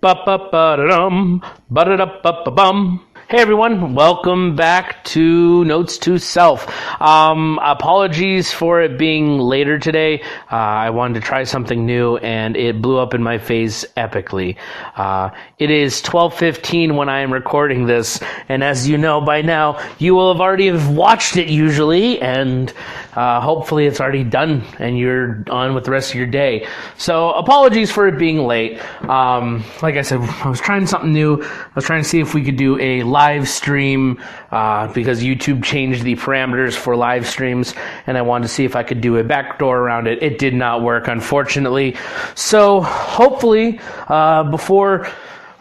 Ba-ba-ba-da-dum, ba-da-da-ba-ba-bum. Hey everyone, welcome back to Notes to Self. Apologies for it being later today. I wanted to try something new and it blew up in my face epically. It is 12:15 when I am recording this, and as you know by now, you will have already watched it usually, and hopefully it's already done and you're on with the rest of your day. So apologies for it being late. Like I said, I was trying something new. I was trying to see if we could do a live stream because YouTube changed the parameters for live streams, and I wanted to see if I could do a backdoor around it. It did not work, unfortunately. So hopefully before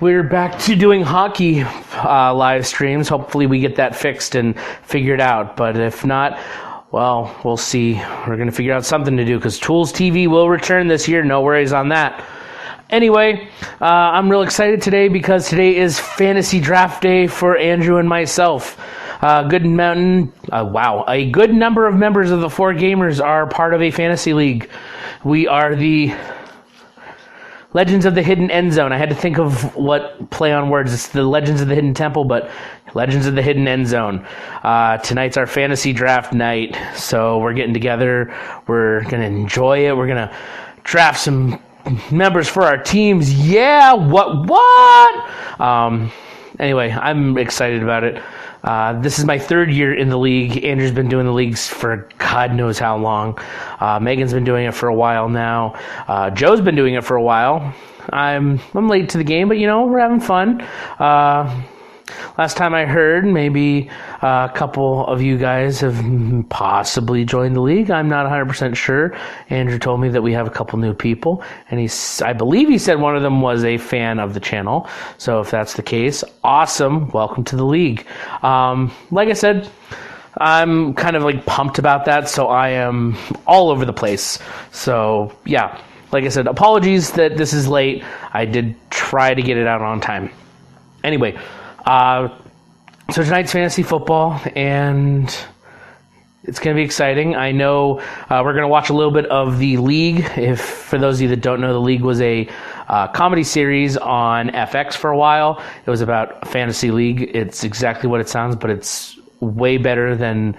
we're back to doing hockey live streams, hopefully we get that fixed and figured out. But if not, well, we'll see. We're going to figure out something to do because Tools TV will return this year. No worries on that. Anyway, I'm real excited today because today is fantasy draft day for Andrew and myself. A good number of members of the four Gamers are part of a fantasy league. We are the Legends of the Hidden End Zone. I had to think of what play on words. It's the Legends of the Hidden Temple, but Legends of the Hidden End Zone. Tonight's our fantasy draft night, so we're getting together. We're going to enjoy it. We're going to draft some members for our teams. Yeah, what? Anyway, I'm excited about it. This is my third year in the league. Andrew's been doing the leagues for God knows how long. Megan's been doing it for a while now. Joe's been doing it for a while. I'm late to the game, but we're having fun. Last time I heard, maybe a couple of you guys have possibly joined the league. I'm not 100% sure. Andrew told me that we have a couple new people, and I believe he said one of them was a fan of the channel. So if that's the case, awesome. Welcome to the league. Like I said, I'm kind of pumped about that, so I am all over the place. So yeah, like I said, apologies that this is late. I did try to get it out on time. Anyway, so tonight's fantasy football, and it's going to be exciting. I know we're going to watch a little bit of the league. For those of you that don't know, the league was a comedy series on FX for a while. It was about a fantasy league. It's exactly what it sounds, but it's way better than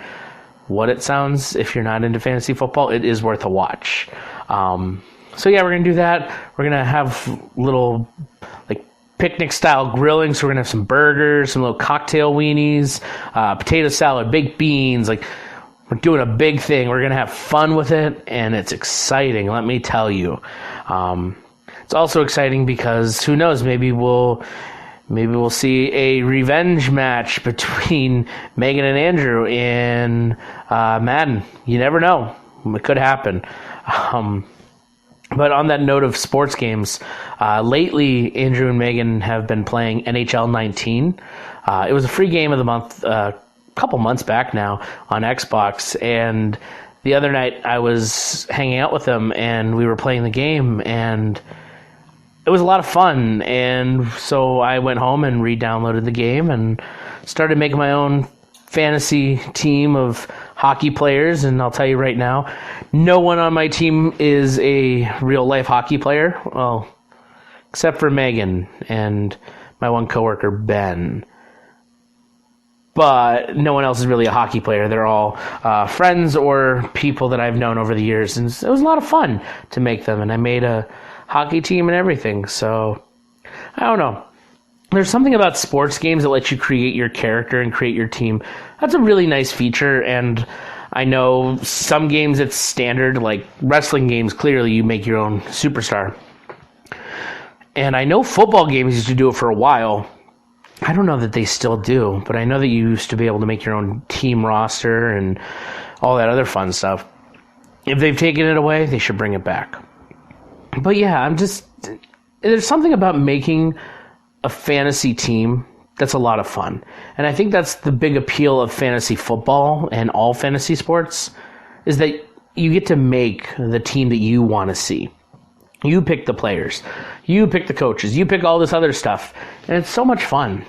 what it sounds. If you're not into fantasy football, it is worth a watch. So yeah, we're going to do that. We're going to have little picnic style grilling, so we're gonna have some burgers, some little cocktail weenies, potato salad, baked beans. We're doing a big thing. We're gonna have fun with it, and it's exciting, let me tell you. It's also exciting because who knows, maybe we'll see a revenge match between Megan and Andrew in Madden. You never know, it could happen. But on that note of sports games, lately Andrew and Megan have been playing NHL 19. It was a free game of the month a couple months back now on Xbox, and the other night I was hanging out with them and we were playing the game, and it was a lot of fun. And so I went home and re-downloaded the game and started making my own fantasy team of hockey players, and I'll tell you right now, no one on my team is a real-life hockey player, well, except for Megan and my one coworker, Ben. But no one else is really a hockey player. They're all friends or people that I've known over the years, and it was a lot of fun to make them, and I made a hockey team and everything, so I don't know. There's something about sports games that lets you create your character and create your team. That's a really nice feature, and I know some games it's standard, like wrestling games, clearly you make your own superstar. And I know football games used to do it for a while. I don't know that they still do, but I know that you used to be able to make your own team roster and all that other fun stuff. If they've taken it away, they should bring it back. But yeah, there's something about making a fantasy team that's a lot of fun. And I think that's the big appeal of fantasy football and all fantasy sports, is that you get to make the team that you want to see. You pick the players, you pick the coaches, you pick all this other stuff, and it's so much fun.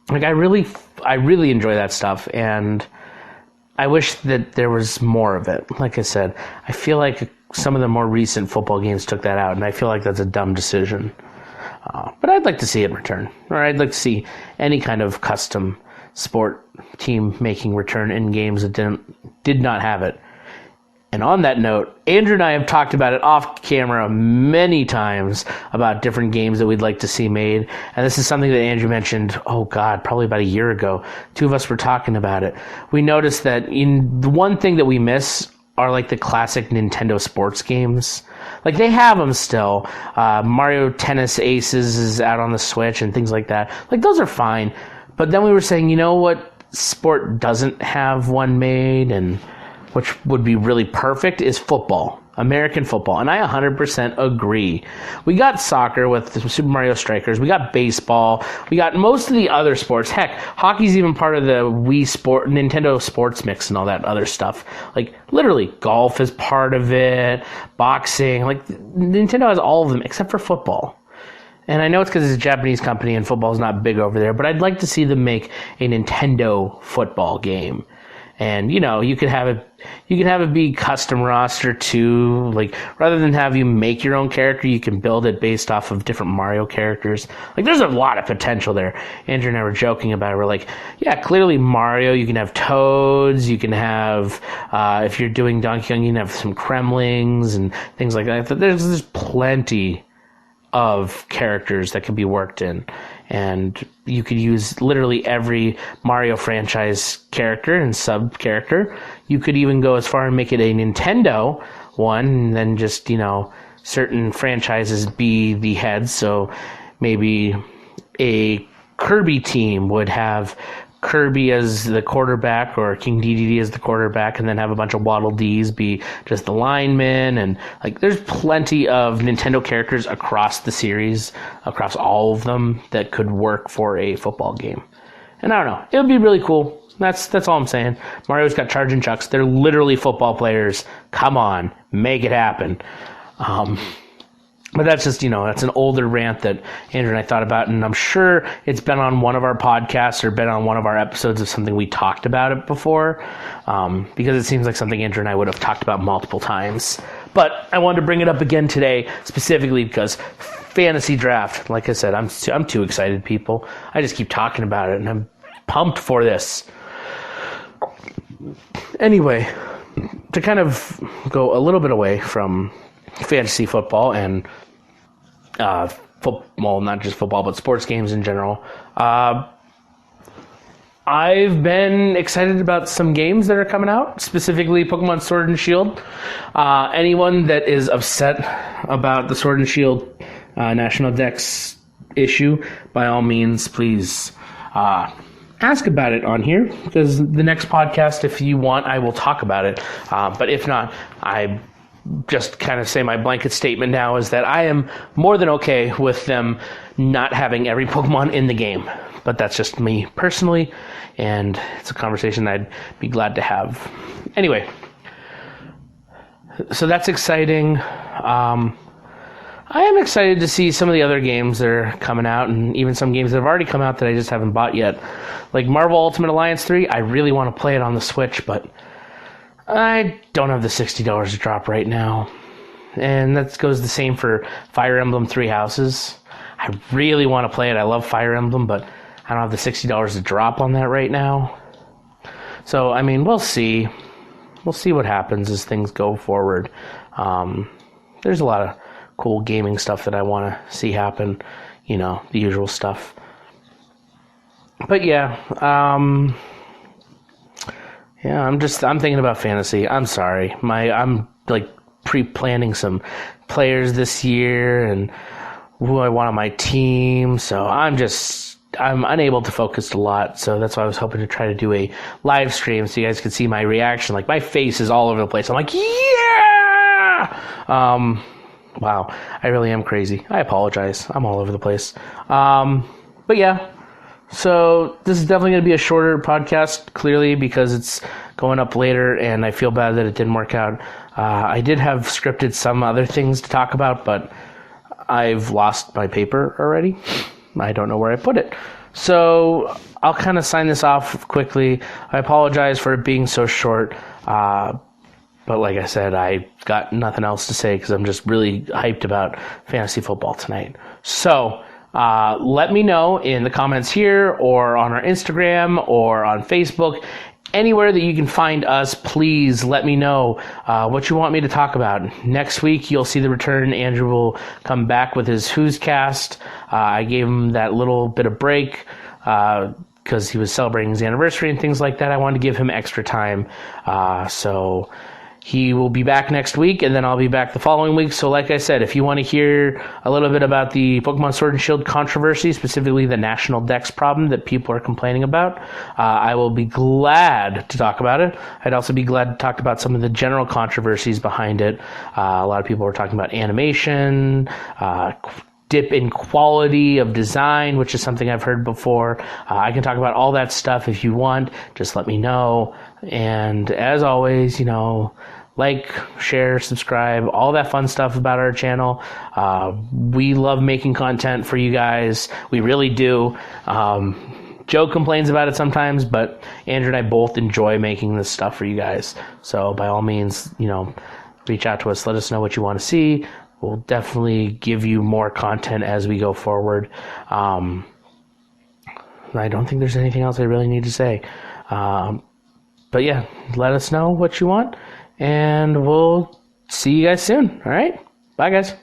I really enjoy that stuff, and I wish that there was more of it. Like I said, I feel like some of the more recent football games took that out, and I feel like that's a dumb decision. But I'd like to see it return. Or I'd like to see any kind of custom sport team making return in games that did not have it. And on that note, Andrew and I have talked about it off camera many times about different games that we'd like to see made. And this is something that Andrew mentioned, probably about a year ago. Two of us were talking about it. We noticed that the one thing that we miss are like the classic Nintendo sports games. Like they have them still. Mario Tennis Aces is out on the Switch and things like that. Like those are fine. But then we were saying, you know what sport doesn't have one made, and which would be really perfect, is football. American football. And I 100% agree. We got soccer with the Super Mario Strikers. We got baseball. We got most of the other sports. Heck, hockey's even part of the Nintendo Sports Mix and all that other stuff. Like, literally, golf is part of it. Boxing. Like, Nintendo has all of them except for football. And I know it's because it's a Japanese company and football's not big over there, but I'd like to see them make a Nintendo football game. And, you could have it be custom roster too. Like, rather than have you make your own character, you can build it based off of different Mario characters. Like, there's a lot of potential there. Andrew and I were joking about it. We're like, yeah, clearly Mario, you can have Toads, you can have, if you're doing Donkey Kong, you can have some Kremlings and things like that. There's plenty of characters that can be worked in. And you could use literally every Mario franchise character and sub-character. You could even go as far and make it a Nintendo one, and then just, certain franchises be the heads. So maybe a Kirby team would have Kirby as the quarterback or King Dedede as the quarterback, and then have a bunch of Waddle Dees be just the linemen. And like, there's plenty of Nintendo characters across the series, across all of them, that could work for a football game. And I don't know, it would be really cool. That's all I'm saying. Mario's got Charging Chucks. They're literally football players. Come on, make it happen. But that's just, that's an older rant that Andrew and I thought about, and I'm sure it's been on one of our podcasts or been on one of our episodes of something we talked about it before, because it seems like something Andrew and I would have talked about multiple times. But I wanted to bring it up again today, specifically because fantasy draft, like I said, I'm too excited, people. I just keep talking about it, and I'm pumped for this. Anyway, to kind of go a little bit away from fantasy football and football, not just football, but sports games in general. I've been excited about some games that are coming out, specifically Pokemon Sword and Shield. Anyone that is upset about the Sword and Shield National Dex issue, by all means, please ask about it on here, because the next podcast, if you want, I will talk about it. But if not, I just kind of say my blanket statement now is that I am more than okay with them not having every Pokemon in the game. But that's just me personally, and it's a conversation I'd be glad to have. Anyway, so that's exciting. I am excited to see some of the other games that are coming out, and even some games that have already come out that I just haven't bought yet. Like Marvel Ultimate Alliance 3, I really want to play it on the Switch, but I don't have the $60 to drop right now. And that goes the same for Fire Emblem Three Houses. I really want to play it. I love Fire Emblem, but I don't have the $60 to drop on that right now. So, I mean, we'll see. We'll see what happens as things go forward. There's a lot of cool gaming stuff that I want to see happen. The usual stuff. But yeah, I'm thinking about fantasy. I'm sorry. I'm like pre-planning some players this year and who I want on my team. So I'm unable to focus a lot. So that's why I was hoping to try to do a live stream so you guys could see my reaction. Like, my face is all over the place. I'm like, yeah! Wow. I really am crazy. I apologize. I'm all over the place. But yeah. So this is definitely going to be a shorter podcast, clearly, because it's going up later, and I feel bad that it didn't work out. I did have scripted some other things to talk about, but I've lost my paper already. I don't know where I put it. So I'll kind of sign this off quickly. I apologize for it being so short, but like I said, I got nothing else to say because I'm just really hyped about fantasy football tonight. So let me know in the comments here or on our Instagram or on Facebook. Anywhere that you can find us, please let me know what you want me to talk about. Next week, you'll see the return. Andrew will come back with his Who's Cast. I gave him that little bit of break because he was celebrating his anniversary and things like that. I wanted to give him extra time. So he will be back next week, and then I'll be back the following week. So like I said, if you want to hear a little bit about the Pokemon Sword and Shield controversy, specifically the National Dex problem that people are complaining about, I will be glad to talk about it. I'd also be glad to talk about some of the general controversies behind it. A lot of people are talking about animation, dip in quality of design, which is something I've heard before. I can talk about all that stuff if you want. Just let me know. And as always, like, share, subscribe, all that fun stuff about our channel. We love making content for you guys. We really do. Joe complains about it sometimes, but Andrew and I both enjoy making this stuff for you guys. So by all means, reach out to us. Let us know what you want to see. We'll definitely give you more content as we go forward. I don't think there's anything else I really need to say. But yeah, let us know what you want, and we'll see you guys soon. All right? Bye, guys.